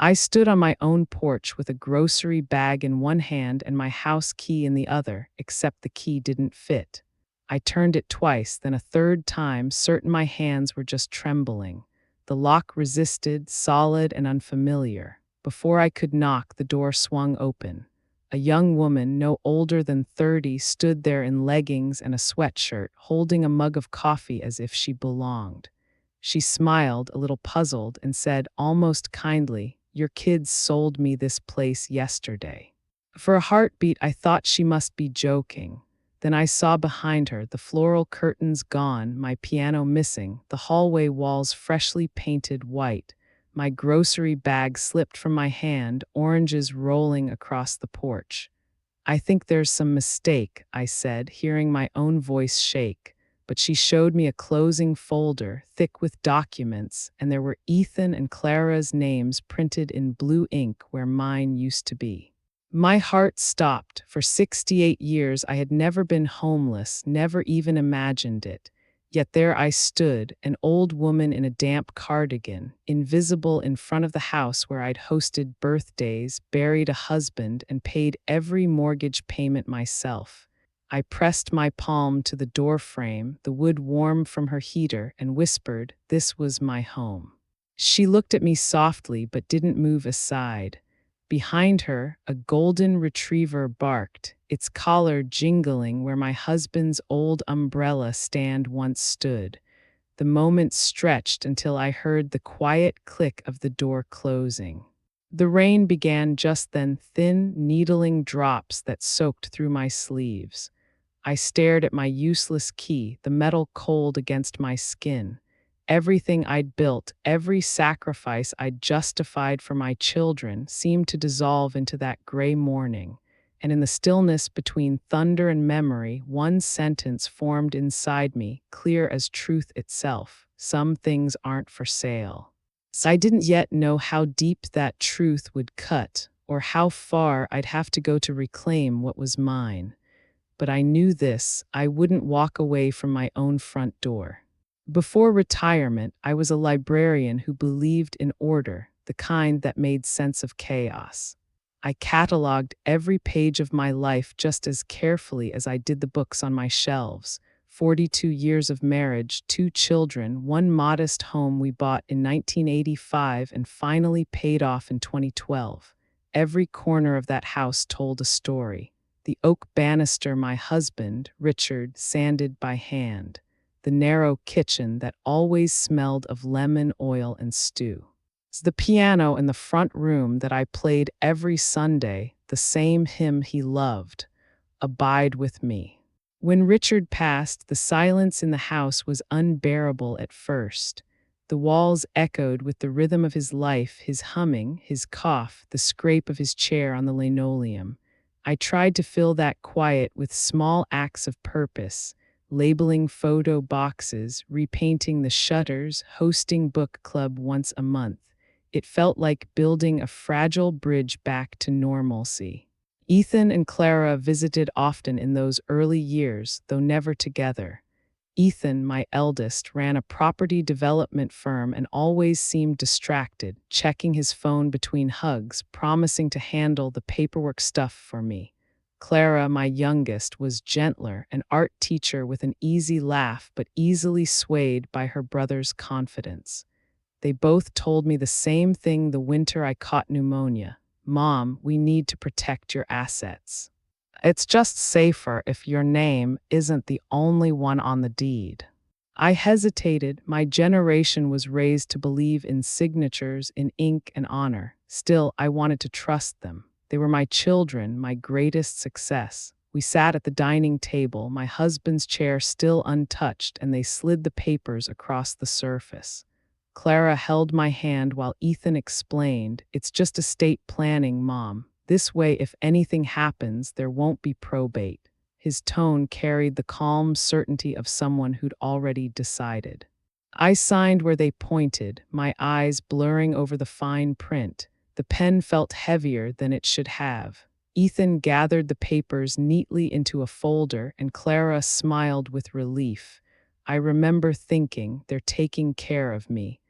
I stood on my own porch with a grocery bag in one hand and my house key in the other, except the key didn't fit. I turned it twice, then a third time, certain my hands were just trembling. The lock resisted, solid and unfamiliar. Before I could knock, the door swung open. A young woman, no older than 30, stood there in leggings and a sweatshirt, holding a mug of coffee as if she belonged. She smiled, a little puzzled, and said, almost kindly, "Your kids sold me this place yesterday." For a heartbeat, I thought she must be joking. Then I saw behind her, the floral curtains gone, my piano missing, the hallway walls freshly painted white. My grocery bag slipped from my hand, oranges rolling across the porch. "I think there's some mistake," I said, hearing my own voice shake. But she showed me a closing folder, thick with documents, and there were Ethan and Clara's names printed in blue ink where mine used to be. My heart stopped. For 68 years I had never been homeless, never even imagined it. Yet there I stood, an old woman in a damp cardigan, invisible in front of the house where I'd hosted birthdays, buried a husband, and paid every mortgage payment myself. I pressed my palm to the door frame, the wood warm from her heater, and whispered, "This was my home." She looked at me softly but didn't move aside. Behind her, a golden retriever barked, its collar jingling where my husband's old umbrella stand once stood. The moment stretched until I heard the quiet click of the door closing. The rain began just then, thin, needling drops that soaked through my sleeves. I stared at my useless key, the metal cold against my skin. Everything I'd built, every sacrifice I'd justified for my children, seemed to dissolve into that gray morning. And in the stillness between thunder and memory, one sentence formed inside me, clear as truth itself: some things aren't for sale. So I didn't yet know how deep that truth would cut, or how far I'd have to go to reclaim what was mine. But I knew this: I wouldn't walk away from my own front door. Before retirement, I was a librarian who believed in order, the kind that made sense of chaos. I cataloged every page of my life just as carefully as I did the books on my shelves. 42 years of marriage, 2 children, one modest home we bought in 1985 and finally paid off in 2012. Every corner of that house told a story. The oak banister my husband, Richard, sanded by hand. The narrow kitchen that always smelled of lemon oil and stew. The piano in the front room that I played every Sunday, the same hymn he loved, "Abide with Me." When Richard passed, the silence in the house was unbearable at first. The walls echoed with the rhythm of his life, his humming, his cough, the scrape of his chair on the linoleum. I tried to fill that quiet with small acts of purpose, labeling photo boxes, repainting the shutters, hosting book club once a month. It felt like building a fragile bridge back to normalcy. Ethan and Clara visited often in those early years, though never together. Ethan, my eldest, ran a property development firm and always seemed distracted, checking his phone between hugs, promising to handle the paperwork stuff for me. Clara, my youngest, was gentler, an art teacher with an easy laugh but easily swayed by her brother's confidence. They both told me the same thing the winter I caught pneumonia. "Mom, we need to protect your assets. It's just safer if your name isn't the only one on the deed." I hesitated. My generation was raised to believe in signatures, in ink and honor. Still, I wanted to trust them. They were my children, my greatest success. We sat at the dining table, my husband's chair still untouched, and they slid the papers across the surface. Clara held my hand while Ethan explained, "It's just estate planning, Mom. This way, if anything happens, there won't be probate." His tone carried the calm certainty of someone who'd already decided. I signed where they pointed, my eyes blurring over the fine print. The pen felt heavier than it should have. Ethan gathered the papers neatly into a folder, and Clara smiled with relief. I remember thinking, they're taking care of me.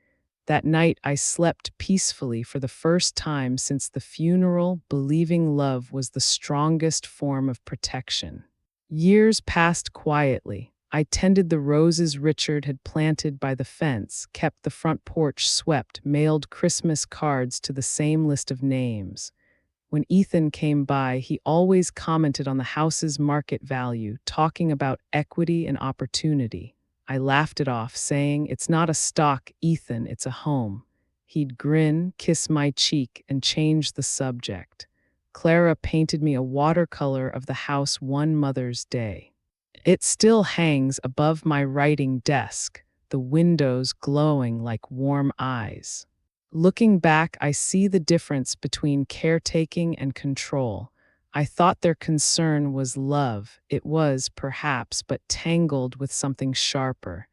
That night, I slept peacefully for the first time since the funeral, believing love was the strongest form of protection. Years passed quietly. I tended the roses Richard had planted by the fence, kept the front porch swept, mailed Christmas cards to the same list of names. When Ethan came by, he always commented on the house's market value, talking about equity and opportunity. I laughed it off, saying, "It's not a stock, Ethan, it's a home." He'd grin, kiss my cheek, and change the subject. Clara painted me a watercolor of the house one Mother's Day. It still hangs above my writing desk, the windows glowing like warm eyes. Looking back, I see the difference between caretaking and control. I thought their concern was love. It was, perhaps, but tangled with something sharper.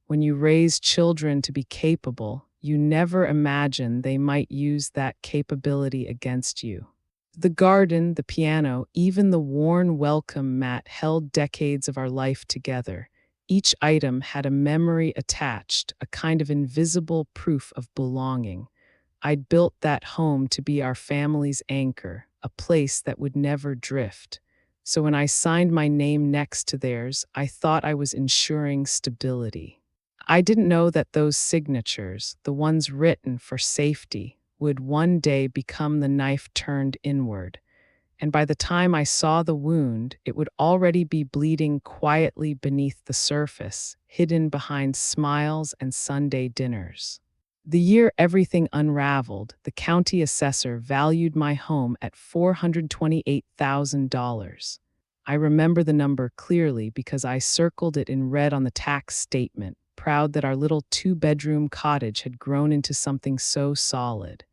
When you raise children to be capable, you never imagine they might use that capability against you. The garden, the piano, even the worn welcome mat held decades of our life together. Each item had a memory attached, a kind of invisible proof of belonging. I'd built that home to be our family's anchor, a place that would never drift. So when I signed my name next to theirs, I thought I was ensuring stability. I didn't know that those signatures, the ones written for safety, would one day become the knife turned inward. And by the time I saw the wound, it would already be bleeding quietly beneath the surface, hidden behind smiles and Sunday dinners. The year everything unraveled, the county assessor valued my home at $428,000. I remember the number clearly because I circled it in red on the tax statement, proud that our little two-bedroom cottage had grown into something so solid.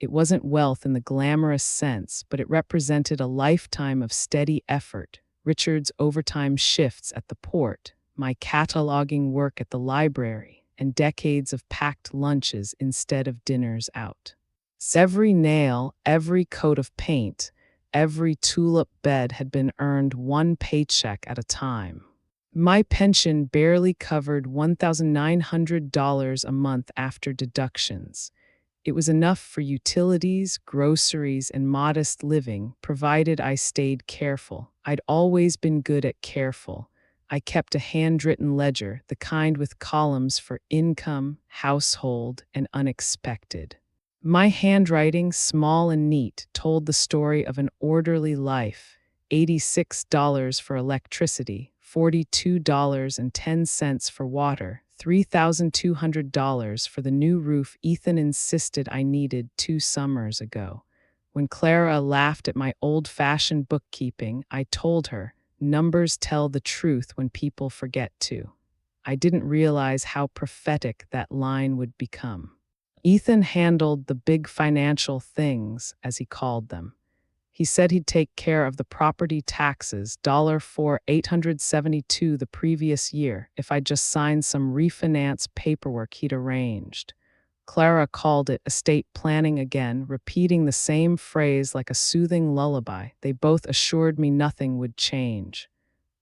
It wasn't wealth in the glamorous sense, but it represented a lifetime of steady effort, Richard's overtime shifts at the port, my cataloging work at the library, and decades of packed lunches instead of dinners out. Every nail, every coat of paint, every tulip bed had been earned one paycheck at a time. My pension barely covered $1,900 a month after deductions. It was enough for utilities, groceries, and modest living, provided I stayed careful. I'd always been good at careful. I kept a handwritten ledger, the kind with columns for income, household, and unexpected. My handwriting, small and neat, told the story of an orderly life. $86 for electricity, $42.10 for water, $3,200 for the new roof Ethan insisted I needed 2 summers ago. When Clara laughed at my old-fashioned bookkeeping, I told her, numbers tell the truth when people forget to. I didn't realize how prophetic that line would become. Ethan handled the big financial things, as he called them. He said he'd take care of the property taxes, for $872 the previous year, if I just signed some refinance paperwork he'd arranged. Clara called it estate planning again, repeating the same phrase like a soothing lullaby. They both assured me nothing would change.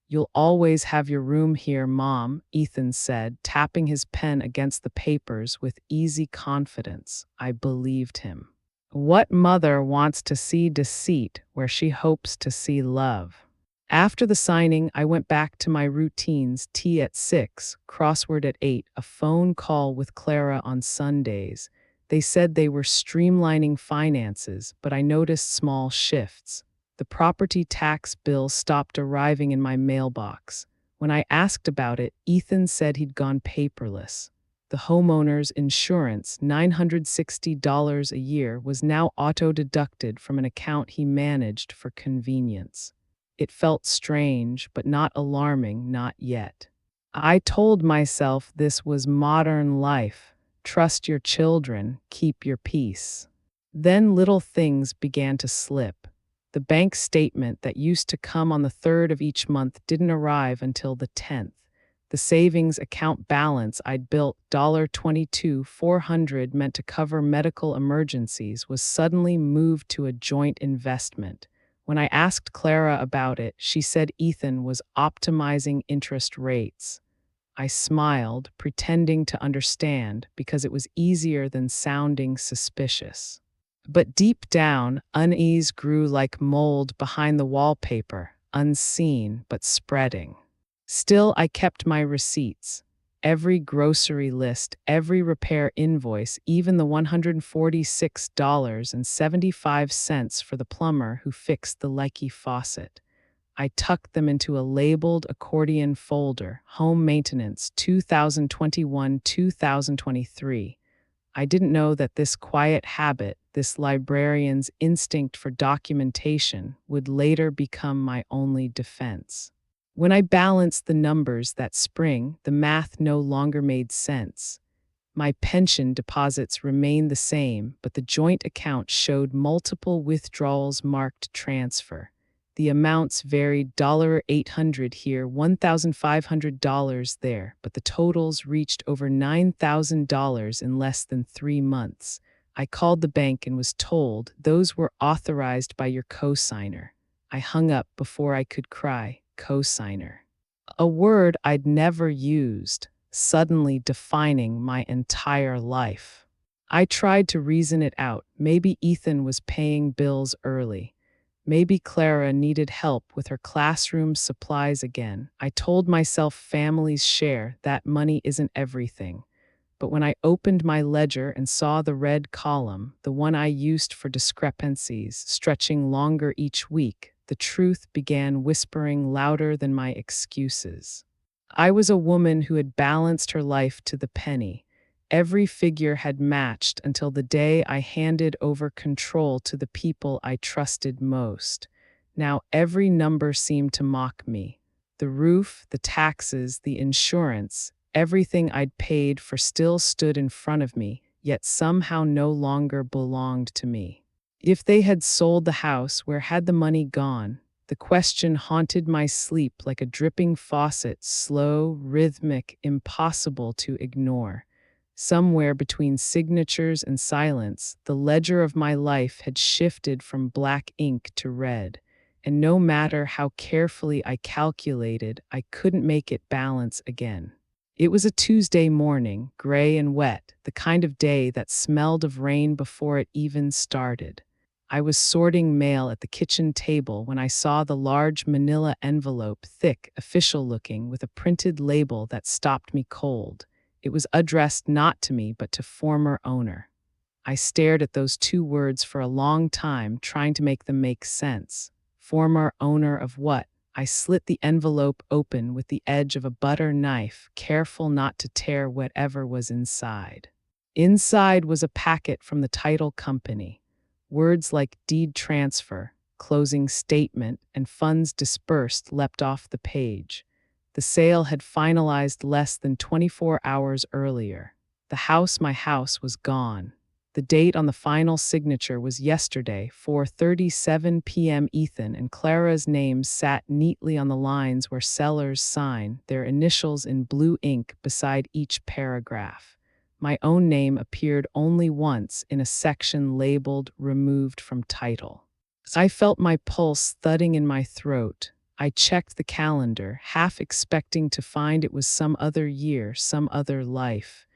"You'll always have your room here, Mom," Ethan said, tapping his pen against the papers with easy confidence. I believed him. What mother wants to see deceit where she hopes to see love? After the signing, I went back to my routines: tea at 6, crossword at 8, a phone call with Clara on Sundays. They said they were streamlining finances, but I noticed small shifts. The property tax bill stopped arriving in my mailbox. When I asked about it, Ethan said he'd gone paperless. The homeowner's insurance, $960 a year, was now auto-deducted from an account he managed for convenience. It felt strange, but not alarming, not yet. I told myself this was modern life. Trust your children, keep your peace. Then little things began to slip. The bank statement that used to come on the 3rd of each month didn't arrive until the 10th. The savings account balance I'd built, $22,400 meant to cover medical emergencies, was suddenly moved to a joint investment. When I asked Clara about it, she said Ethan was optimizing interest rates. I smiled, pretending to understand because it was easier than sounding suspicious. But deep down, unease grew like mold behind the wallpaper, unseen but spreading. Still, I kept my receipts. Every grocery list, every repair invoice, even the $146.75 for the plumber who fixed the leaky faucet. I tucked them into a labeled accordion folder, Home Maintenance 2021-2023. I didn't know that this quiet habit, this librarian's instinct for documentation, would later become my only defense. When I balanced the numbers that spring, the math no longer made sense. My pension deposits remained the same, but the joint account showed multiple withdrawals marked transfer. The amounts varied $800 here, $1,500 there, but the totals reached over $9,000 in less than 3 months. I called the bank and was told those were authorized by your cosigner. I hung up before I could cry, cosigner. A word I'd never used, suddenly defining my entire life. I tried to reason it out. Maybe Ethan was paying bills early. Maybe Clara needed help with her classroom supplies again. I told myself families share, that money isn't everything. But when I opened my ledger and saw the red column, the one I used for discrepancies, stretching longer each week, the truth began whispering louder than my excuses. I was a woman who had balanced her life to the penny. Every figure had matched until the day I handed over control to the people I trusted most. Now every number seemed to mock me. The roof, the taxes, the insurance, everything I'd paid for still stood in front of me, yet somehow no longer belonged to me. If they had sold the house, where had the money gone? The question haunted my sleep like a dripping faucet, slow, rhythmic, impossible to ignore. Somewhere between signatures and silence, the ledger of my life had shifted from black ink to red, and no matter how carefully I calculated, I couldn't make it balance again. It was a Tuesday morning, gray and wet, the kind of day that smelled of rain before it even started. I was sorting mail at the kitchen table when I saw the large manila envelope, thick, official-looking, with a printed label that stopped me cold. It was addressed not to me, but to former owner. I stared at those 2 words for a long time, trying to make them make sense. Former owner of what? I slit the envelope open with the edge of a butter knife, careful not to tear whatever was inside. Inside was a packet from the title company. Words like deed transfer, closing statement, and funds dispersed leapt off the page. The sale had finalized less than 24 hours earlier. My house was gone. The date on the final signature was yesterday, 4:37 p.m. Ethan and Clara's names sat neatly on the lines where sellers sign, their initials in blue ink beside each paragraph. My own name appeared only once in a section labeled "Removed from Title." I felt my pulse thudding in my throat. I checked the calendar, half expecting to find it was some other year, some other life.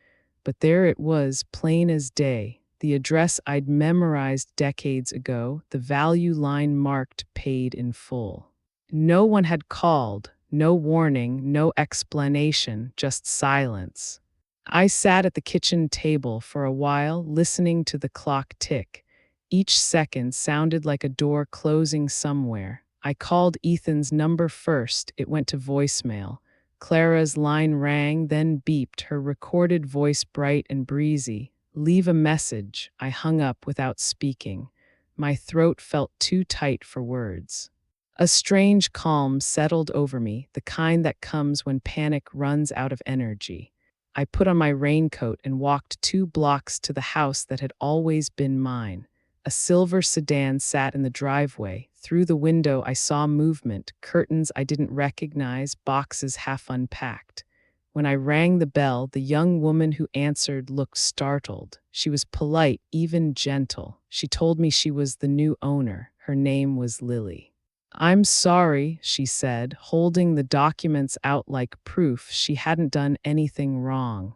But there it was, plain as day. The address I'd memorized decades ago, the value line marked paid in full. No one had called, no warning, no explanation, just silence. I sat at the kitchen table for a while, listening to the clock tick. Each second sounded like a door closing somewhere. I called Ethan's number first. It went to voicemail. Clara's line rang, then beeped, her recorded voice bright and breezy. "Leave a message." I hung up without speaking. My throat felt too tight for words. A strange calm settled over me, the kind that comes when panic runs out of energy. I put on my raincoat and walked 2 blocks to the house that had always been mine. A silver sedan sat in the driveway. Through the window I saw movement, curtains I didn't recognize, boxes half unpacked. When I rang the bell, the young woman who answered looked startled. She was polite, even gentle. She told me she was the new owner. Her name was Lily. I'm sorry, she said, holding the documents out like proof she hadn't done anything wrong.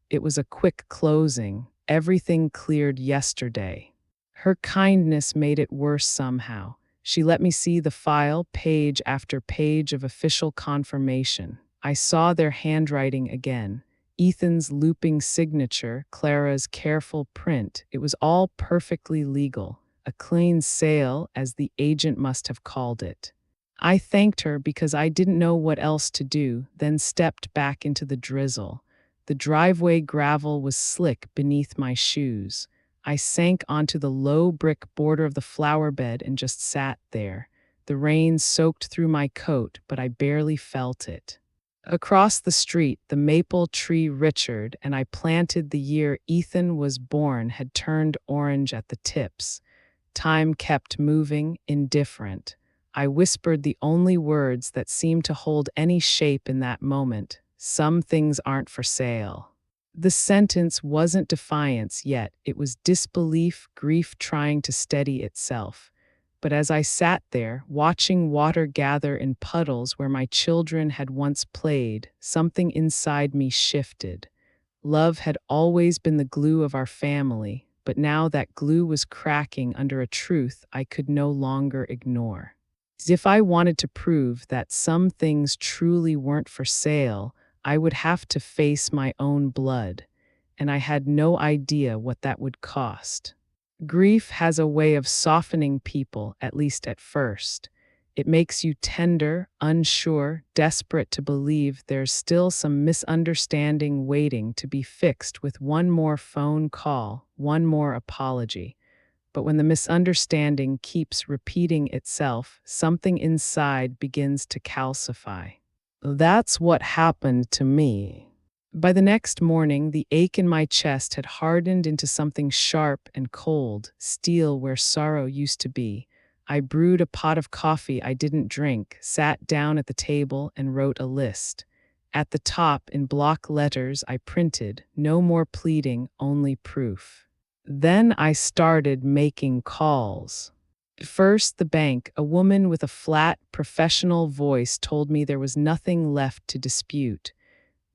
It was a quick closing. Everything cleared yesterday. Her kindness made it worse somehow. She let me see the file, page after page of official confirmation. I saw their handwriting again. Ethan's looping signature, Clara's careful print. It was all perfectly legal. A clean sale, as the agent must have called it. I thanked her because I didn't know what else to do, then stepped back into the drizzle. The driveway gravel was slick beneath my shoes. I sank onto the low brick border of the flower bed and just sat there. The rain soaked through my coat, but I barely felt it. Across the street, the maple tree Richard and I planted the year Ethan was born had turned orange at the tips. Time kept moving, indifferent. I whispered the only words that seemed to hold any shape in that moment. Some things aren't for sale. The sentence wasn't defiance yet. It was disbelief, grief trying to steady itself. But as I sat there, watching water gather in puddles where my children had once played, something inside me shifted. Love had always been the glue of our family, but now that glue was cracking under a truth I could no longer ignore. As if I wanted to prove that some things truly weren't for sale, I would have to face my own blood, and I had no idea what that would cost. Grief has a way of softening people, at least at first. It makes you tender, unsure, desperate to believe there's still some misunderstanding waiting to be fixed with one more phone call, one more apology. But when the misunderstanding keeps repeating itself, something inside begins to calcify. That's what happened to me. By the next morning, the ache in my chest had hardened into something sharp and cold, steel where sorrow used to be. I brewed a pot of coffee I didn't drink, sat down at the table, and wrote a list. At the top, in block letters, I printed, "No more pleading, only proof." Then I started making calls. First, the bank. A woman with a flat, professional voice told me there was nothing left to dispute.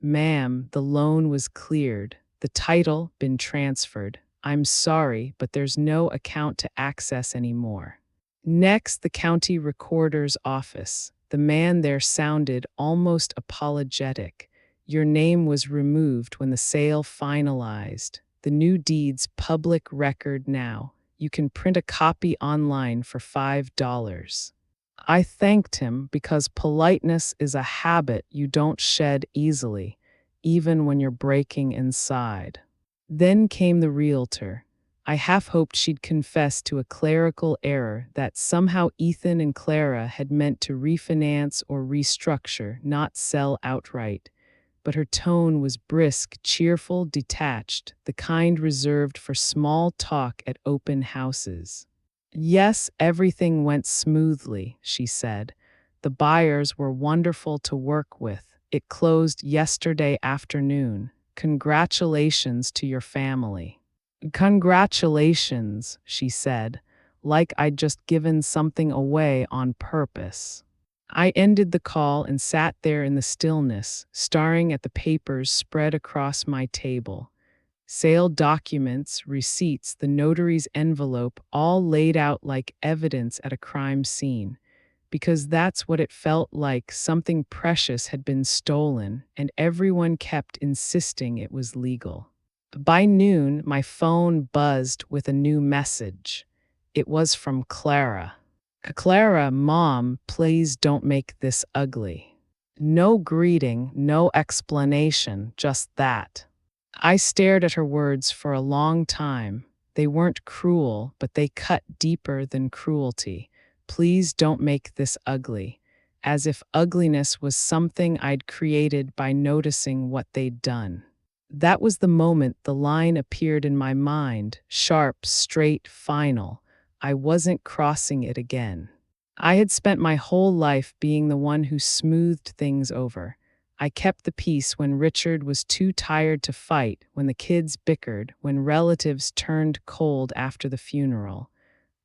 "Ma'am, the loan was cleared. The title been transferred. I'm sorry, but there's no account to access anymore." Next, the county recorder's office. The man there sounded almost apologetic. "Your name was removed when the sale finalized. The new deed's public record now. You can print a copy online for $5. I thanked him because politeness is a habit you don't shed easily, even when you're breaking inside. Then came the realtor. I half hoped she'd confess to a clerical error that somehow Ethan and Clara had meant to refinance or restructure, not sell outright. But her tone was brisk, cheerful, detached, the kind reserved for small talk at open houses. "Yes, everything went smoothly," she said. "The buyers were wonderful to work with. It closed yesterday afternoon. Congratulations to your family." "Congratulations," she said, like I'd just given something away on purpose. I ended the call and sat there in the stillness, staring at the papers spread across my table. Sale documents, receipts, the notary's envelope, all laid out like evidence at a crime scene. Because that's what it felt like. Something precious had been stolen, and everyone kept insisting it was legal. By noon, my phone buzzed with a new message. It was from Clara. "Clara, Mom, please don't make this ugly." No greeting, no explanation, just that. I stared at her words for a long time. They weren't cruel, but they cut deeper than cruelty. "Please don't make this ugly." As if ugliness was something I'd created by noticing what they'd done. That was the moment the line appeared in my mind, sharp, straight, final. I wasn't crossing it again. I had spent my whole life being the one who smoothed things over. I kept the peace when Richard was too tired to fight, when the kids bickered, when relatives turned cold after the funeral.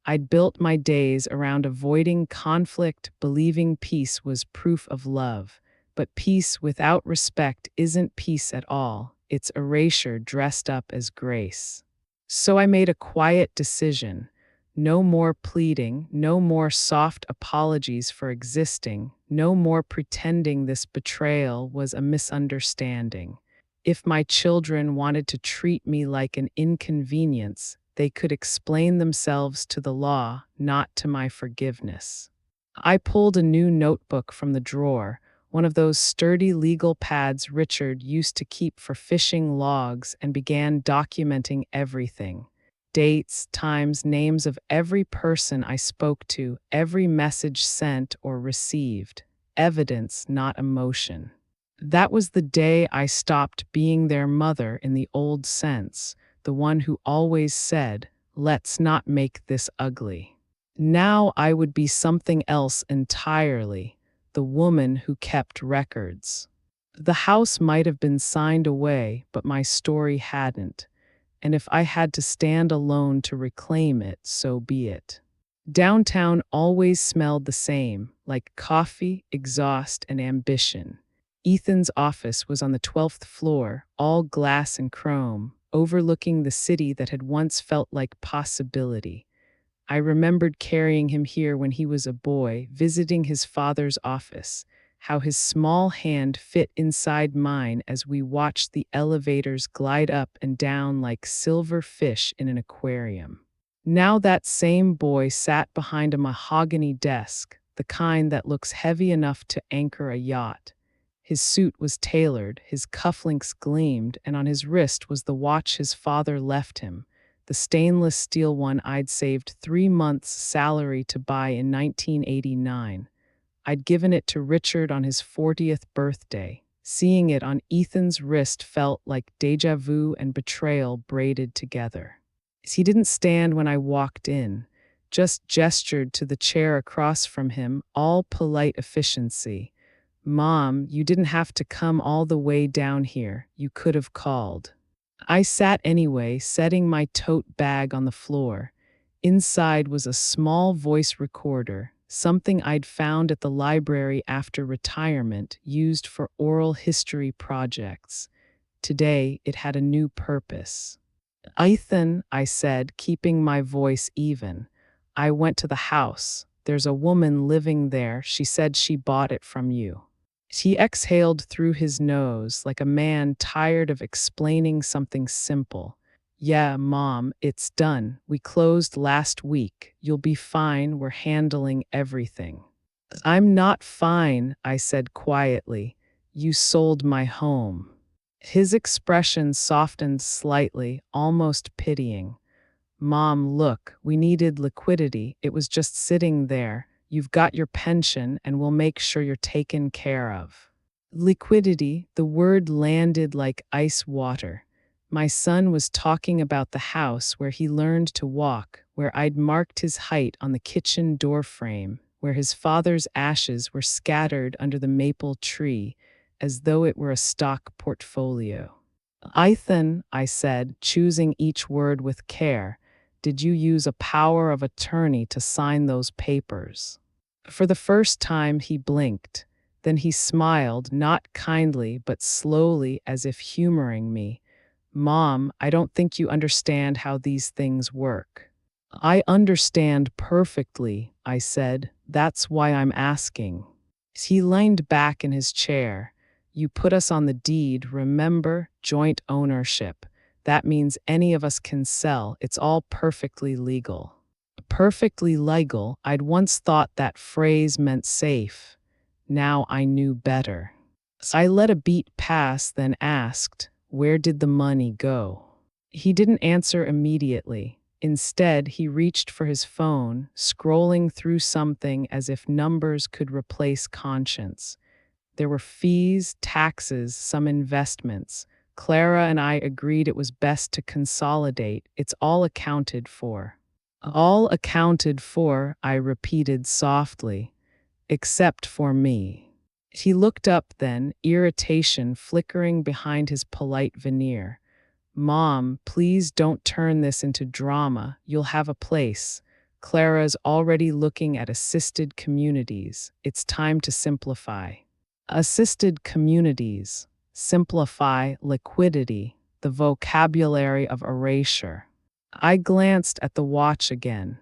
I'd built my days around avoiding conflict, believing peace was proof of love. But peace without respect isn't peace at all. It's erasure dressed up as grace. So I made a quiet decision. No more pleading, no more soft apologies for existing, no more pretending this betrayal was a misunderstanding. If my children wanted to treat me like an inconvenience, they could explain themselves to the law, not to my forgiveness. I pulled a new notebook from the drawer, one of those sturdy legal pads Richard used to keep for fishing logs, and began documenting everything. Dates, times, names of every person I spoke to, every message sent or received. Evidence, not emotion. That was the day I stopped being their mother in the old sense, the one who always said, "Let's not make this ugly." Now I would be something else entirely, the woman who kept records. The house might have been signed away, but my story hadn't, and if I had to stand alone to reclaim it, so be it. Downtown always smelled the same, like coffee, exhaust, and ambition. Ethan's office was on the 12th floor, all glass and chrome, overlooking the city that had once felt like possibility. I remembered carrying him here when he was a boy, visiting his father's office, how his small hand fit inside mine as we watched the elevators glide up and down like silver fish in an aquarium. Now that same boy sat behind a mahogany desk, the kind that looks heavy enough to anchor a yacht. His suit was tailored, his cufflinks gleamed, and on his wrist was the watch his father left him, the stainless steel one I'd saved 3 months' salary to buy in 1989. I'd given it to Richard on his 40th birthday. Seeing it on Ethan's wrist felt like déjà vu and betrayal braided together. He didn't stand when I walked in, just gestured to the chair across from him, all polite efficiency. "Mom, you didn't have to come all the way down here. You could have called." I sat anyway, setting my tote bag on the floor. Inside was a small voice recorder, something I'd found at the library after retirement, used for oral history projects. Today, it had a new purpose. "Ethan," I said, keeping my voice even. "I went to the house. There's a woman living there. She said she bought it from you." He exhaled through his nose like a man tired of explaining something simple. "Yeah, Mom, it's done. We closed last week. You'll be fine. We're handling everything." "I'm not fine," I said quietly. "You sold my home." His expression softened slightly, almost pitying. "Mom, look, we needed liquidity. It was just sitting there. You've got your pension, and we'll make sure you're taken care of." Liquidity, the word landed like ice water. My son was talking about the house where he learned to walk, where I'd marked his height on the kitchen door frame, where his father's ashes were scattered under the maple tree, as though it were a stock portfolio. "Ethan," I said, choosing each word with care, "did you use a power of attorney to sign those papers?" For the first time he blinked. Then he smiled, not kindly, but slowly, as if humoring me. "Mom, I don't think you understand how these things work." "I understand perfectly," I said. "That's why I'm asking." He leaned back in his chair. "You put us on the deed, remember? Joint ownership. That means any of us can sell. It's all perfectly legal." Perfectly legal, I'd once thought that phrase meant safe. Now I knew better. I let a beat pass, then asked, "Where did the money go?" He didn't answer immediately. Instead, he reached for his phone, scrolling through something as if numbers could replace conscience. There were fees, taxes, some investments. Clara and I agreed it was best to consolidate. It's all accounted for. "All accounted for," I repeated softly, "except for me." He looked up then, irritation flickering behind his polite veneer. "Mom, please don't turn this into drama. You'll have a place. Clara's already looking at assisted communities. It's time to simplify. Assisted communities. Simplify liquidity, the vocabulary of erasure. I glanced at the watch again.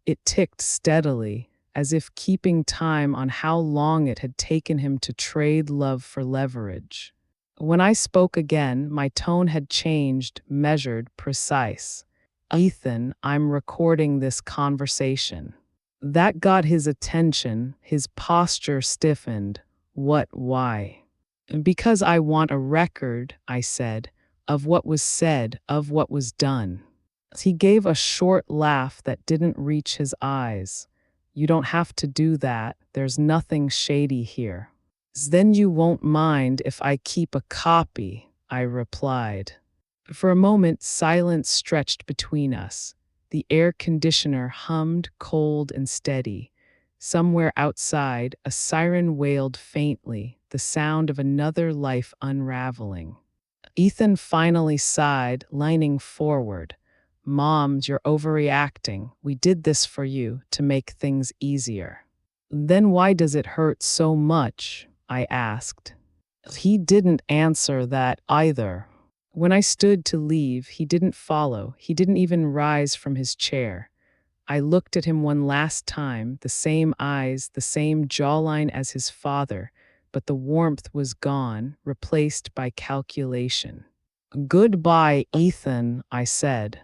It ticked steadily, as if keeping time on how long it had taken him to trade love for leverage. When I spoke again, my tone had changed, measured, precise. Ethan, I'm recording this conversation. That got his attention, his posture stiffened. What, why? Because I want a record, I said, of what was said, of what was done. He gave a short laugh that didn't reach his eyes. You don't have to do that. There's nothing shady here. Then you won't mind if I keep a copy, I replied. For a moment, silence stretched between us. The air conditioner hummed cold and steady. Somewhere outside, a siren wailed faintly, the sound of another life unraveling. Ethan finally sighed, leaning forward. Moms, you're overreacting. We did this for you, to make things easier. Then why does it hurt so much? I asked. He didn't answer that either. When I stood to leave, he didn't follow. He didn't even rise from his chair. I looked at him one last time, the same eyes, the same jawline as his father, but the warmth was gone, replaced by calculation. Goodbye, Ethan, I said.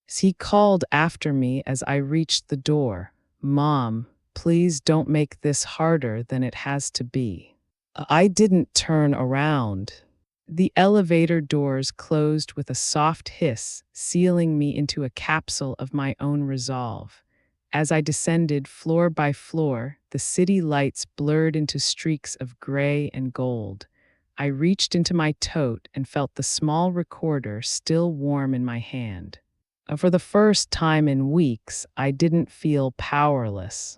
He called after me as I reached the door. Mom, please don't make this harder than it has to be. I didn't turn around. The elevator doors closed with a soft hiss, sealing me into a capsule of my own resolve. As I descended floor by floor, the city lights blurred into streaks of gray and gold. I reached into my tote and felt the small recorder still warm in my hand. For the first time in weeks, I didn't feel powerless.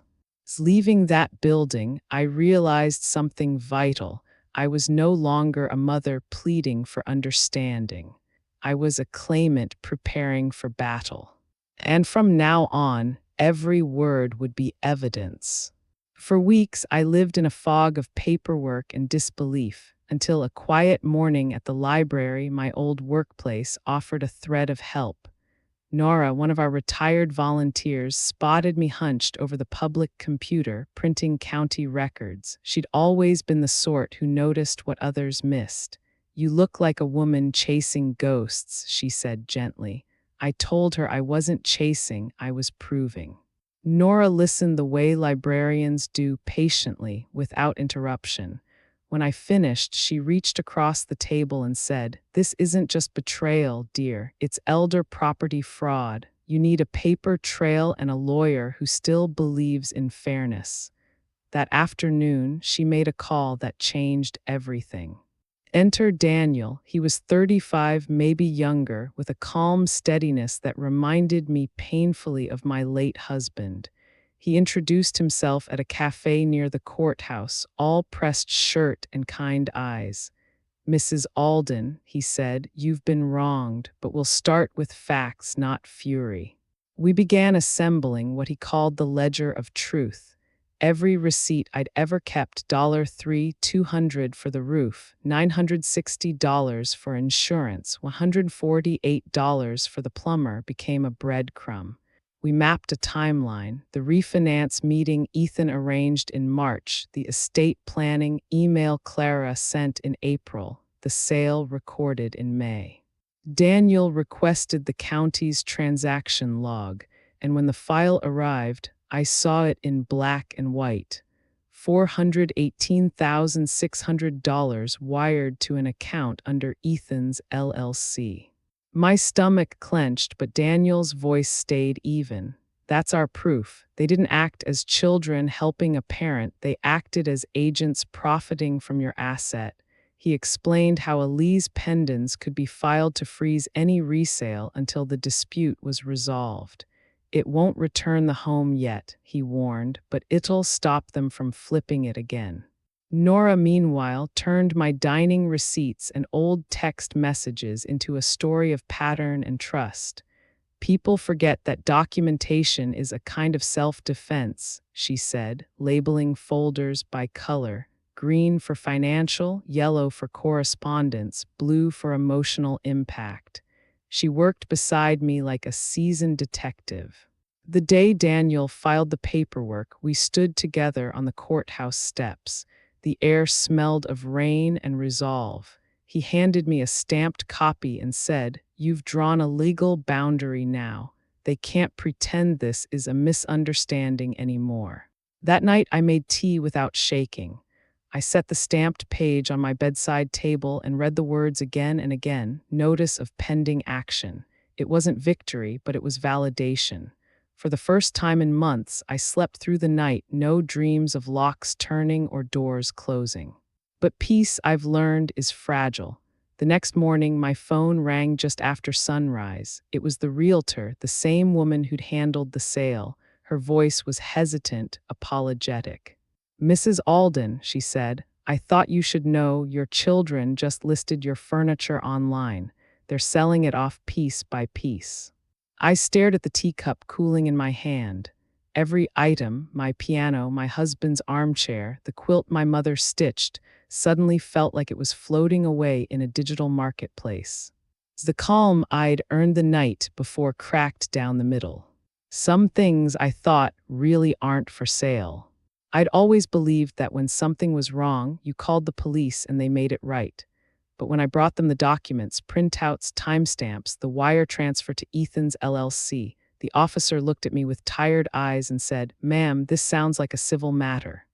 Leaving that building, I realized something vital. I was no longer a mother pleading for understanding. I was a claimant preparing for battle. And from now on, every word would be evidence. For weeks, I lived in a fog of paperwork and disbelief, until a quiet morning at the library, my old workplace, offered a thread of help. Nora, one of our retired volunteers, spotted me hunched over the public computer, printing county records. She'd always been the sort who noticed what others missed. You look like a woman chasing ghosts, she said gently. I told her I wasn't chasing, I was proving. Nora listened the way librarians do, patiently, without interruption. When I finished, she reached across the table and said, "This isn't just betrayal, dear. It's elder property fraud. You need a paper trail and a lawyer who still believes in fairness." That afternoon, she made a call that changed everything. Enter Daniel. He was 35, maybe younger, with a calm steadiness that reminded me painfully of my late husband. He introduced himself at a cafe near the courthouse, all pressed shirt and kind eyes. "Mrs. Alden," he said, "you've been wronged, but we'll start with facts, not fury." We began assembling what he called the ledger of truth. Every receipt I'd ever kept, $3, $200 for the roof, $960 for insurance, $148 for the plumber, became a breadcrumb. We mapped a timeline, the refinance meeting Ethan arranged in March, the estate planning email Clara sent in April, the sale recorded in May. Daniel requested the county's transaction log, and when the file arrived, I saw it in black and white. $418,600 wired to an account under Ethan's LLC. My stomach clenched, but Daniel's voice stayed even. "That's our proof. They didn't act as children helping a parent. They acted as agents profiting from your asset." He explained how a lease pendants could be filed to freeze any resale until the dispute was resolved. "It won't return the home yet," he warned, "but it'll stop them from flipping it again." Nora, meanwhile, turned my dining receipts and old text messages into a story of pattern and trust. People forget that documentation is a kind of self-defense, she said, labeling folders by color: green for financial, yellow for correspondence, blue for emotional impact. She worked beside me like a seasoned detective. The day Daniel filed the paperwork, we stood together on the courthouse steps. The air smelled of rain and resolve. He handed me a stamped copy and said, "You've drawn a legal boundary now. They can't pretend this is a misunderstanding anymore." That night I made tea without shaking. I set the stamped page on my bedside table and read the words again and again: notice of pending action. It wasn't victory, but it was validation. For the first time in months, I slept through the night, no dreams of locks turning or doors closing. But peace, I've learned, is fragile. The next morning, my phone rang just after sunrise. It was the realtor, the same woman who'd handled the sale. Her voice was hesitant, apologetic. "Mrs. Alden," she said, "I thought you should know your children just listed your furniture online. They're selling it off piece by piece." I stared at the teacup cooling in my hand. Every item, my piano, my husband's armchair, the quilt my mother stitched, suddenly felt like it was floating away in a digital marketplace. The calm I'd earned the night before cracked down the middle. Some things I thought really aren't for sale. I'd always believed that when something was wrong, you called the police and they made it right. But when I brought them the documents, printouts, timestamps, the wire transfer to Ethan's LLC, the officer looked at me with tired eyes and said, "Ma'am, this sounds like a civil matter,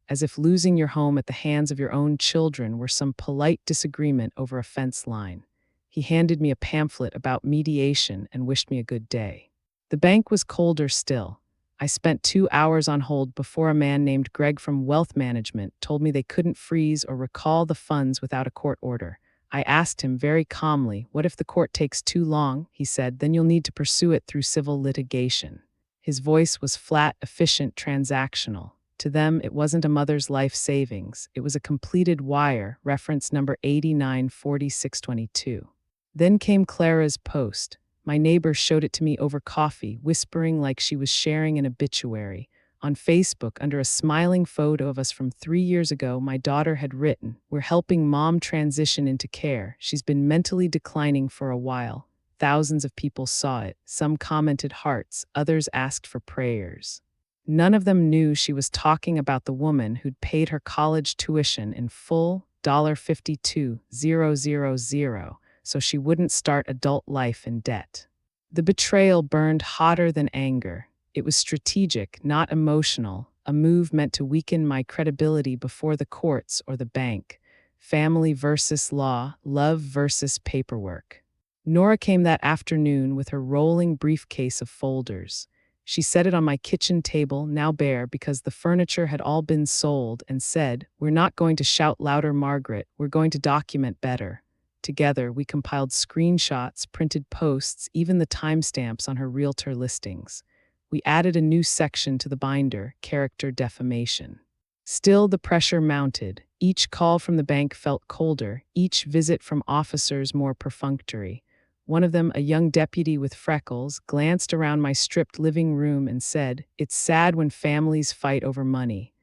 as if losing your home at the hands of your own children were some polite disagreement over a fence line. He handed me a pamphlet about mediation and wished me a good day. The bank was colder still. I spent 2 hours on hold before a man named Greg from Wealth Management told me they couldn't freeze or recall the funds without a court order. I asked him very calmly, "What if the court takes too long?" He said, "Then you'll need to pursue it through civil litigation." His voice was flat, efficient, transactional. To them, it wasn't a mother's life savings. It was a completed wire, reference number 894622. Then came Clara's post. My neighbor showed it to me over coffee, whispering like she was sharing an obituary. On Facebook, under a smiling photo of us from 3 years ago, my daughter had written, "We're helping mom transition into care. She's been mentally declining for a while." Thousands of people saw it. Some commented hearts, others asked for prayers. None of them knew she was talking about the woman who'd paid her college tuition in full, $52,000, so she wouldn't start adult life in debt. The betrayal burned hotter than anger. It was strategic, not emotional, a move meant to weaken my credibility before the courts or the bank. Family versus law, love versus paperwork. Nora came that afternoon with her rolling briefcase of folders. She set it on my kitchen table, now bare because the furniture had all been sold, and said, "We're not going to shout louder, Margaret. We're going to document better." Together, we compiled screenshots, printed posts, even the timestamps on her realtor listings. We added a new section to the binder, character defamation. Still, the pressure mounted. Each call from the bank felt colder, each visit from officers more perfunctory. One of them, a young deputy with freckles, glanced around my stripped living room and said, "It's sad when families fight over money."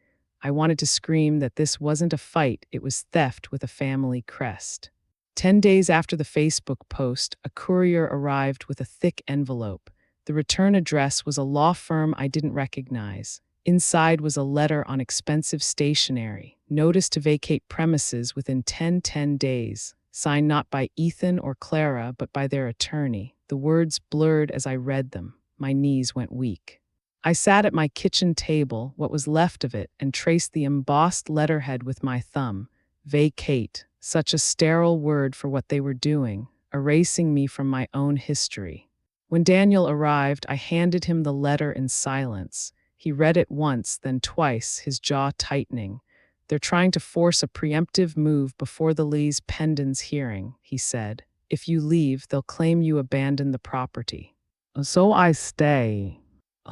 I wanted to scream that this wasn't a fight, it was theft with a family crest. 10 days after the Facebook post, a courier arrived with a thick envelope. The return address was a law firm I didn't recognize. Inside was a letter on expensive stationery, notice to vacate premises within 10 days, signed not by Ethan or Clara, but by their attorney. The words blurred as I read them. My knees went weak. I sat at my kitchen table, what was left of it, and traced the embossed letterhead with my thumb. Vacate. Such a sterile word for what they were doing, erasing me from my own history. When Daniel arrived, I handed him the letter in silence. He read it once, then twice, his jaw tightening. "They're trying to force a preemptive move before the Lee's Pendens hearing," he said. "If you leave, they'll claim you abandoned the property." "So I stay."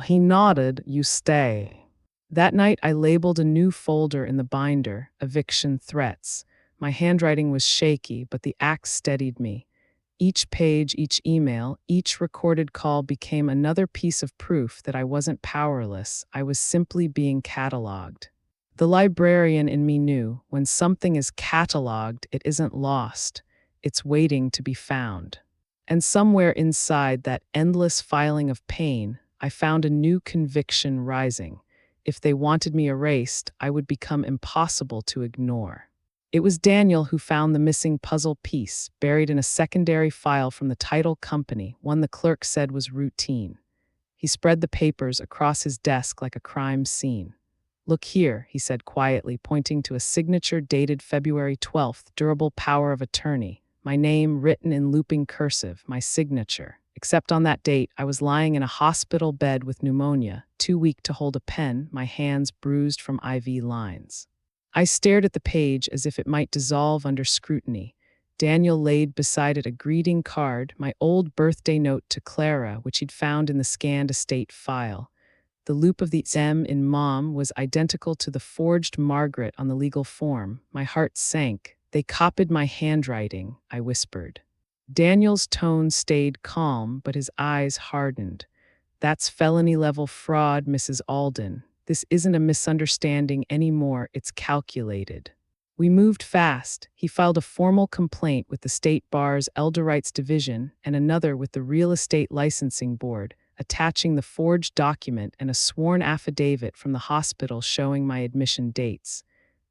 He nodded. "You stay." That night, I labeled a new folder in the binder, eviction threats. My handwriting was shaky, but the act steadied me. Each page, each email, each recorded call became another piece of proof that I wasn't powerless, I was simply being cataloged. The librarian in me knew when something is cataloged, it isn't lost, it's waiting to be found. And somewhere inside that endless filing of pain, I found a new conviction rising. If they wanted me erased, I would become impossible to ignore. It was Daniel who found the missing puzzle piece, buried in a secondary file from the title company, one the clerk said was routine. He spread the papers across his desk like a crime scene. "Look here," he said quietly, pointing to a signature dated February 12th, durable power of attorney. My name written in looping cursive, my signature. Except on that date, I was lying in a hospital bed with pneumonia, too weak to hold a pen, my hands bruised from IV lines. I stared at the page as if it might dissolve under scrutiny. Daniel laid beside it a greeting card, my old birthday note to Clara, which he'd found in the scanned estate file. The loop of the M in Mom was identical to the forged Margaret on the legal form. My heart sank. "They copied my handwriting," I whispered. Daniel's tone stayed calm, but his eyes hardened. "That's felony-level fraud, Mrs. Alden. This isn't a misunderstanding anymore, it's calculated." We moved fast. He filed a formal complaint with the State Bar's Elder Rights Division and another with the Real Estate Licensing Board, attaching the forged document and a sworn affidavit from the hospital showing my admission dates.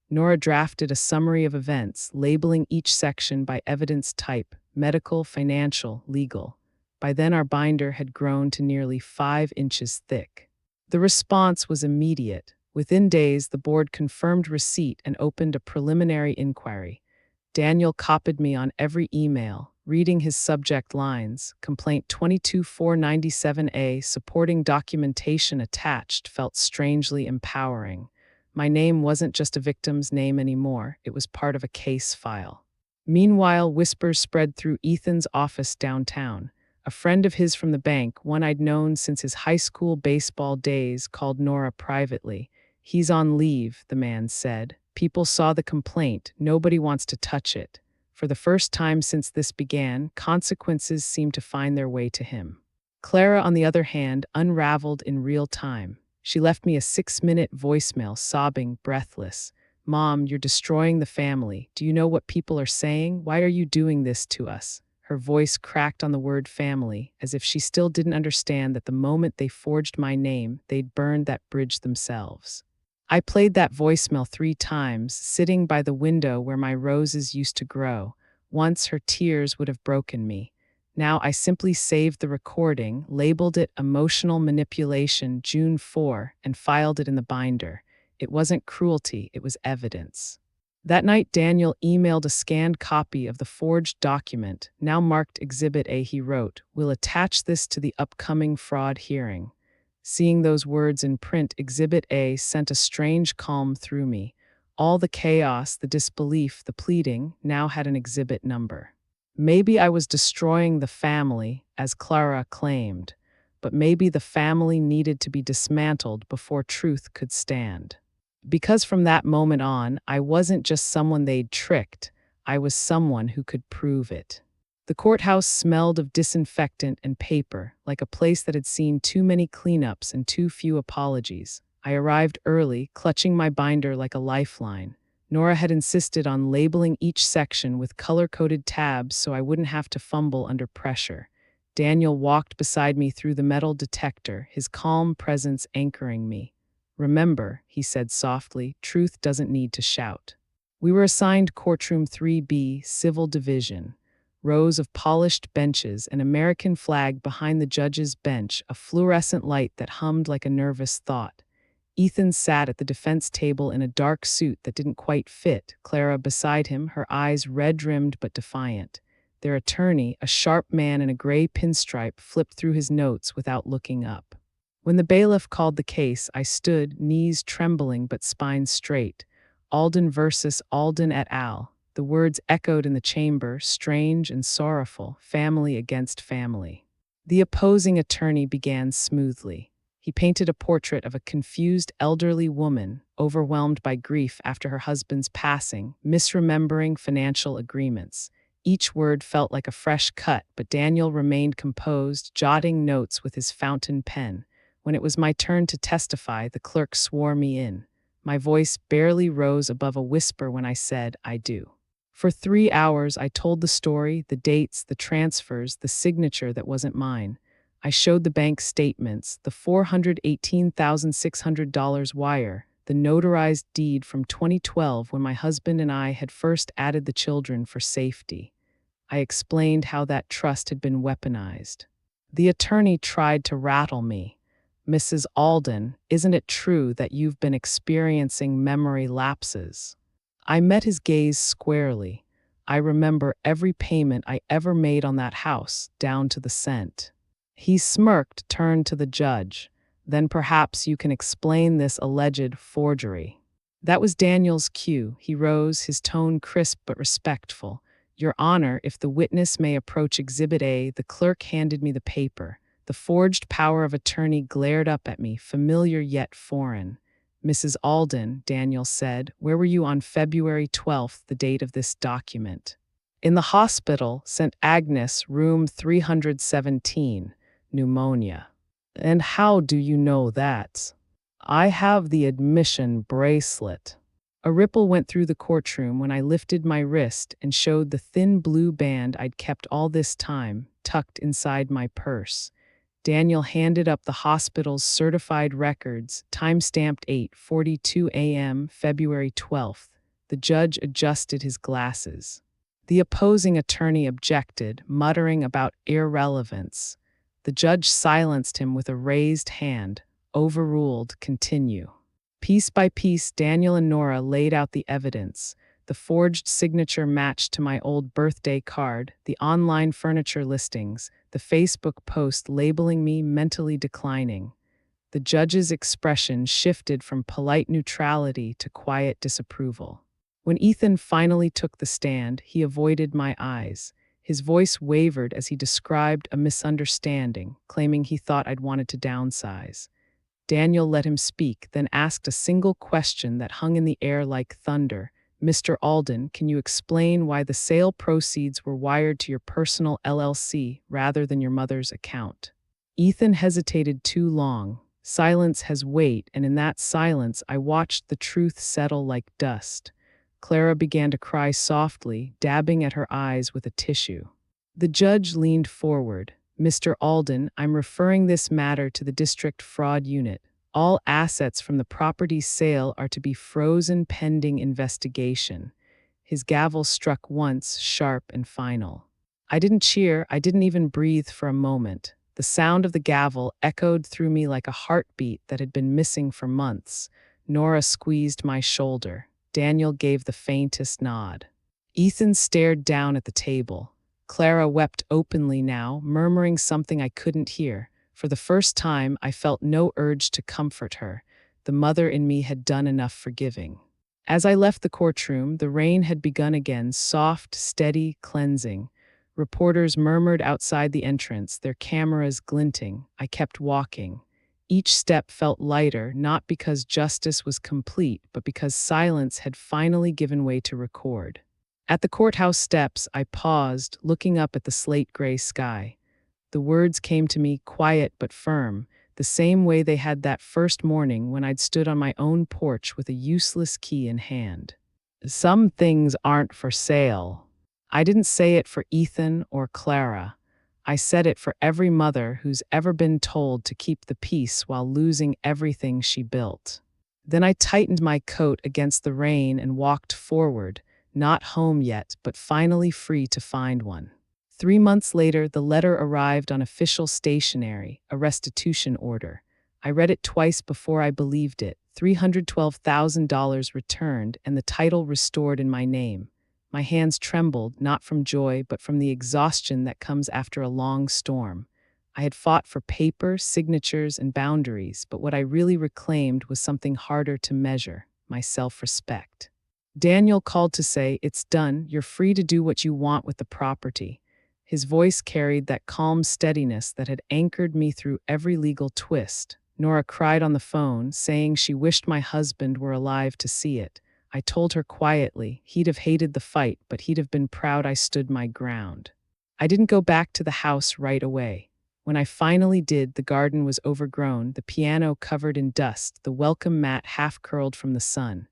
Nora drafted a summary of events, labeling each section by evidence type: medical, financial, legal. By then, our binder had grown to nearly 5 inches thick. The response was immediate. Within days, the board confirmed receipt and opened a preliminary inquiry. Daniel copied me on every email, reading his subject lines. Complaint 22497A, supporting documentation attached, felt strangely empowering. My name wasn't just a victim's name anymore, it was part of a case file. Meanwhile, whispers spread through Ethan's office downtown. A friend of his from the bank, one I'd known since his high school baseball days, called Nora privately. "He's on leave," the man said. "People saw the complaint. Nobody wants to touch it." For the first time since this began, consequences seemed to find their way to him. Clara, on the other hand, unraveled in real time. She left me a 6-minute voicemail, sobbing, breathless. "Mom, you're destroying the family. Do you know what people are saying? Why are you doing this to us?" Her voice cracked on the word family, as if she still didn't understand that the moment they forged my name, they'd burned that bridge themselves. I played that voicemail 3 times, sitting by the window where my roses used to grow. Once her tears would have broken me. Now I simply saved the recording, labeled it Emotional Manipulation June 4, and filed it in the binder. It wasn't cruelty, it was evidence. That night, Daniel emailed a scanned copy of the forged document, now marked Exhibit A. He wrote, "We'll attach this to the upcoming fraud hearing." Seeing those words in print, Exhibit A sent a strange calm through me. All the chaos, the disbelief, the pleading, now had an exhibit number. Maybe I was destroying the family, as Clara claimed, but maybe the family needed to be dismantled before truth could stand. Because from that moment on, I wasn't just someone they'd tricked, I was someone who could prove it. The courthouse smelled of disinfectant and paper, like a place that had seen too many cleanups and too few apologies. I arrived early, clutching my binder like a lifeline. Nora had insisted on labeling each section with color-coded tabs so I wouldn't have to fumble under pressure. Daniel walked beside me through the metal detector, his calm presence anchoring me. "Remember," he said softly, "truth doesn't need to shout." We were assigned courtroom 3B, Civil Division. Rows of polished benches, an American flag behind the judge's bench, a fluorescent light that hummed like a nervous thought. Ethan sat at the defense table in a dark suit that didn't quite fit, Clara beside him, her eyes red-rimmed but defiant. Their attorney, a sharp man in a gray pinstripe, flipped through his notes without looking up. When the bailiff called the case, I stood, knees trembling but spine straight. Alden versus Alden et al. The words echoed in the chamber, strange and sorrowful, family against family. The opposing attorney began smoothly. He painted a portrait of a confused elderly woman, overwhelmed by grief after her husband's passing, misremembering financial agreements. Each word felt like a fresh cut, but Daniel remained composed, jotting notes with his fountain pen. When it was my turn to testify, the clerk swore me in. My voice barely rose above a whisper when I said, "I do." For 3 hours, I told the story, the dates, the transfers, the signature that wasn't mine. I showed the bank statements, the $418,600 wire, the notarized deed from 2012 when my husband and I had first added the children for safety. I explained how that trust had been weaponized. The attorney tried to rattle me. "Mrs. Alden, isn't it true that you've been experiencing memory lapses?" I met his gaze squarely. "I remember every payment I ever made on that house, down to the cent." He smirked, turned to the judge. "Then perhaps you can explain this alleged forgery." That was Daniel's cue. He rose, his tone crisp but respectful. "Your Honor, if the witness may approach Exhibit A." The clerk handed me the paper. The forged power of attorney glared up at me, familiar yet foreign. "Mrs. Alden," Daniel said, "where were you on February 12th, the date of this document?" "In the hospital, St. Agnes, room 317, pneumonia." "And how do you know that?" "I have the admission bracelet." A ripple went through the courtroom when I lifted my wrist and showed the thin blue band I'd kept all this time, tucked inside my purse. Daniel handed up the hospital's certified records, time-stamped 8:42 a.m., February 12th. The judge adjusted his glasses. The opposing attorney objected, muttering about irrelevance. The judge silenced him with a raised hand. "Overruled. Continue." Piece by piece, Daniel and Nora laid out the evidence. The forged signature matched to my old birthday card, the online furniture listings, the Facebook post labeling me mentally declining. The judge's expression shifted from polite neutrality to quiet disapproval. When Ethan finally took the stand, he avoided my eyes. His voice wavered as he described a misunderstanding, claiming he thought I'd wanted to downsize. Daniel let him speak, then asked a single question that hung in the air like thunder. "Mr. Alden, can you explain why the sale proceeds were wired to your personal LLC rather than your mother's account?" Ethan hesitated too long. Silence has weight, and in that silence I watched the truth settle like dust. Clara began to cry softly, dabbing at her eyes with a tissue. The judge leaned forward. "Mr. Alden, I'm referring this matter to the district fraud unit. All assets from the property's sale are to be frozen pending investigation." His gavel struck once, sharp and final. I didn't cheer, I didn't even breathe for a moment. The sound of the gavel echoed through me like a heartbeat that had been missing for months. Nora squeezed my shoulder. Daniel gave the faintest nod. Ethan stared down at the table. Clara wept openly now, murmuring something I couldn't hear. For the first time, I felt no urge to comfort her. The mother in me had done enough forgiving. As I left the courtroom, the rain had begun again, soft, steady, cleansing. Reporters murmured outside the entrance, their cameras glinting. I kept walking. Each step felt lighter, not because justice was complete, but because silence had finally given way to record. At the courthouse steps, I paused, looking up at the slate-gray sky. The words came to me, quiet but firm, the same way they had that first morning when I'd stood on my own porch with a useless key in hand. "Some things aren't for sale." I didn't say it for Ethan or Clara. I said it for every mother who's ever been told to keep the peace while losing everything she built. Then I tightened my coat against the rain and walked forward, not home yet, but finally free to find one. 3 months later, the letter arrived on official stationery, a restitution order. I read it twice before I believed it. $312,000 returned and the title restored in my name. My hands trembled, not from joy, but from the exhaustion that comes after a long storm. I had fought for paper, signatures, and boundaries, but what I really reclaimed was something harder to measure: my self-respect. Daniel called to say, "It's done. You're free to do what you want with the property." His voice carried that calm steadiness that had anchored me through every legal twist. Nora cried on the phone, saying she wished my husband were alive to see it. I told her quietly. He'd have hated the fight, but he'd have been proud I stood my ground. I didn't go back to the house right away. When I finally did, the garden was overgrown, the piano covered in dust, the welcome mat half curled from the sun.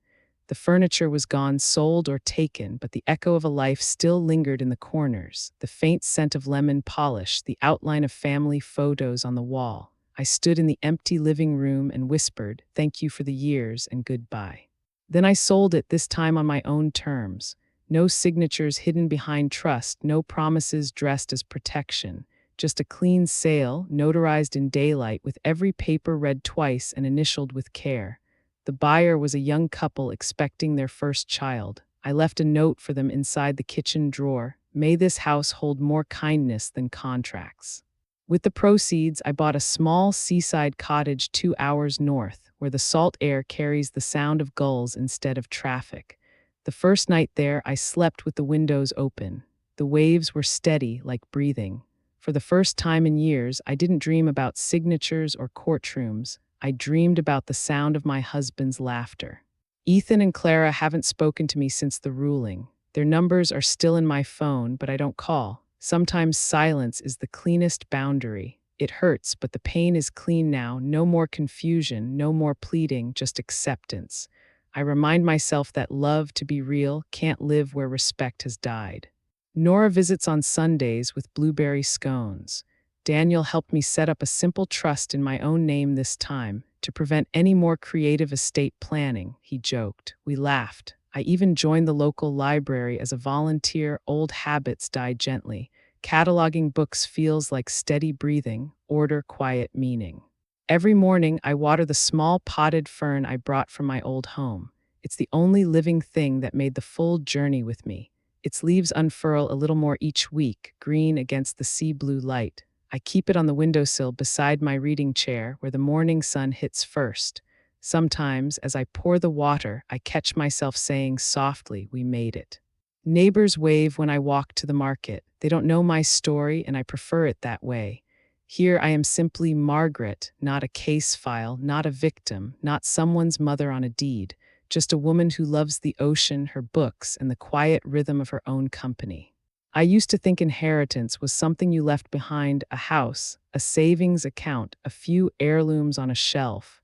The furniture was gone, sold or taken, but the echo of a life still lingered in the corners, the faint scent of lemon polish, the outline of family photos on the wall. I stood in the empty living room and whispered, "Thank you for the years and goodbye." Then I sold it, this time on my own terms. No signatures hidden behind trust, no promises dressed as protection. Just a clean sale, notarized in daylight, with every paper read twice and initialed with care. The buyer was a young couple expecting their first child. I left a note for them inside the kitchen drawer. May this house hold more kindness than contracts. With the proceeds, I bought a small seaside cottage 2 hours north, where the salt air carries the sound of gulls instead of traffic. The first night there, I slept with the windows open. The waves were steady, like breathing. For the first time in years, I didn't dream about signatures or courtrooms. I dreamed about the sound of my husband's laughter. Ethan and Clara haven't spoken to me since the ruling. Their numbers are still in my phone, but I don't call. Sometimes silence is the cleanest boundary. It hurts, but the pain is clean now. No more confusion, no more pleading, just acceptance. I remind myself that love, to be real, can't live where respect has died. Nora visits on Sundays with blueberry scones. Daniel helped me set up a simple trust in my own name this time, to prevent any more creative estate planning, he joked. We laughed. I even joined the local library as a volunteer. Old habits die gently. Cataloging books feels like steady breathing, order, quiet meaning. Every morning, I water the small potted fern I brought from my old home. It's the only living thing that made the full journey with me. Its leaves unfurl a little more each week, green against the sea blue light. I keep it on the windowsill beside my reading chair, where the morning sun hits first. Sometimes, as I pour the water, I catch myself saying softly, "We made it." Neighbors wave when I walk to the market. They don't know my story, and I prefer it that way. Here I am simply Margaret, not a case file, not a victim, not someone's mother on a deed. Just a woman who loves the ocean, her books, and the quiet rhythm of her own company. I used to think inheritance was something you left behind, a house, a savings account, a few heirlooms on a shelf.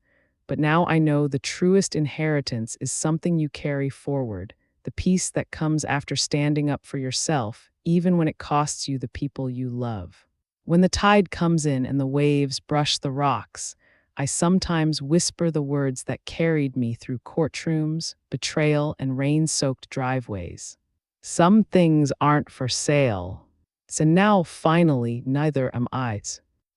But now I know the truest inheritance is something you carry forward, the peace that comes after standing up for yourself, even when it costs you the people you love. When the tide comes in and the waves brush the rocks, I sometimes whisper the words that carried me through courtrooms, betrayal, and rain-soaked driveways. Some things aren't for sale. So now, finally, neither am I.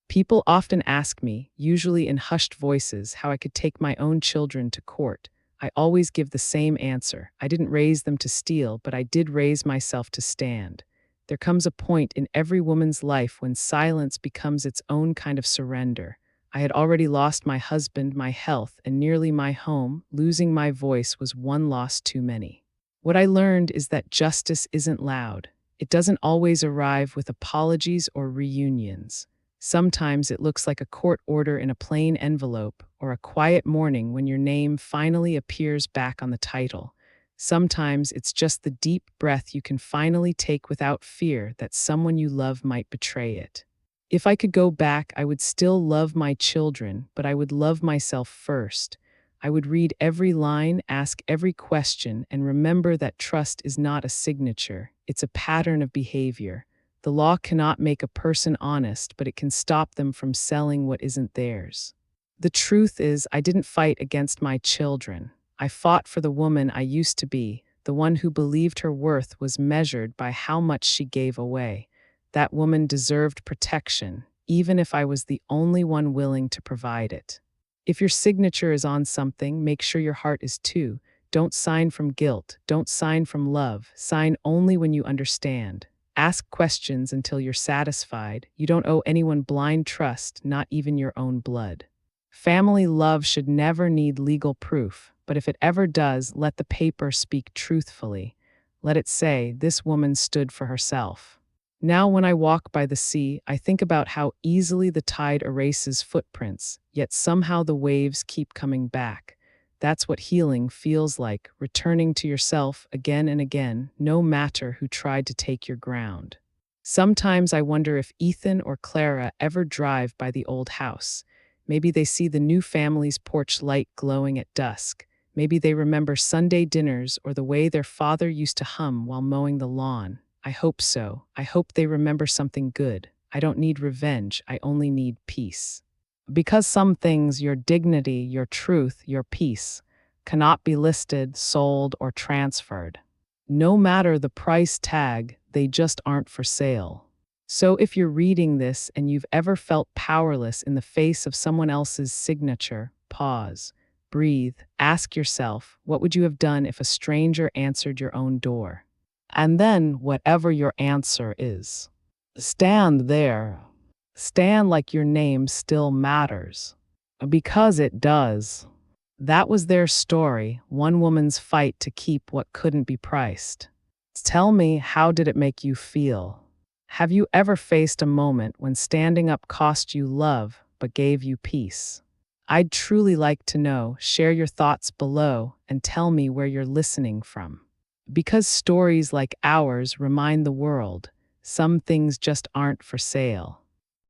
People often ask me, usually in hushed voices, how I could take my own children to court. I always give the same answer. I didn't raise them to steal, but I did raise myself to stand. There comes a point in every woman's life when silence becomes its own kind of surrender. I had already lost my husband, my health, and nearly my home. Losing my voice was one loss too many. What I learned is that justice isn't loud. It doesn't always arrive with apologies or reunions. Sometimes it looks like a court order in a plain envelope, or a quiet morning when your name finally appears back on the title. Sometimes it's just the deep breath you can finally take without fear that someone you love might betray it. If I could go back, I would still love my children, but I would love myself first. I would read every line, ask every question, and remember that trust is not a signature, it's a pattern of behavior. The law cannot make a person honest, but it can stop them from selling what isn't theirs. The truth is, I didn't fight against my children. I fought for the woman I used to be, the one who believed her worth was measured by how much she gave away. That woman deserved protection, even if I was the only one willing to provide it. If your signature is on something, make sure your heart is too. Don't sign from guilt. Don't sign from love. Sign only when you understand. Ask questions until you're satisfied. You don't owe anyone blind trust, not even your own blood. Family love should never need legal proof, but if it ever does, let the paper speak truthfully. Let it say, "This woman stood for herself." Now when I walk by the sea, I think about how easily the tide erases footprints, yet somehow the waves keep coming back. That's what healing feels like, returning to yourself again and again, no matter who tried to take your ground. Sometimes I wonder if Ethan or Clara ever drive by the old house. Maybe they see the new family's porch light glowing at dusk. Maybe they remember Sunday dinners or the way their father used to hum while mowing the lawn. I hope so. I hope they remember something good. I don't need revenge, I only need peace. Because some things, your dignity, your truth, your peace, cannot be listed, sold, or transferred. No matter the price tag, they just aren't for sale. So if you're reading this and you've ever felt powerless in the face of someone else's signature, pause, breathe, ask yourself, what would you have done if a stranger answered your own door? And then, whatever your answer is, stand there. Stand like your name still matters. Because it does. That was their story, one woman's fight to keep what couldn't be priced. Tell me, how did it make you feel? Have you ever faced a moment when standing up cost you love but gave you peace? I'd truly like to know. Share your thoughts below and tell me where you're listening from. Because stories like ours remind the world, some things just aren't for sale.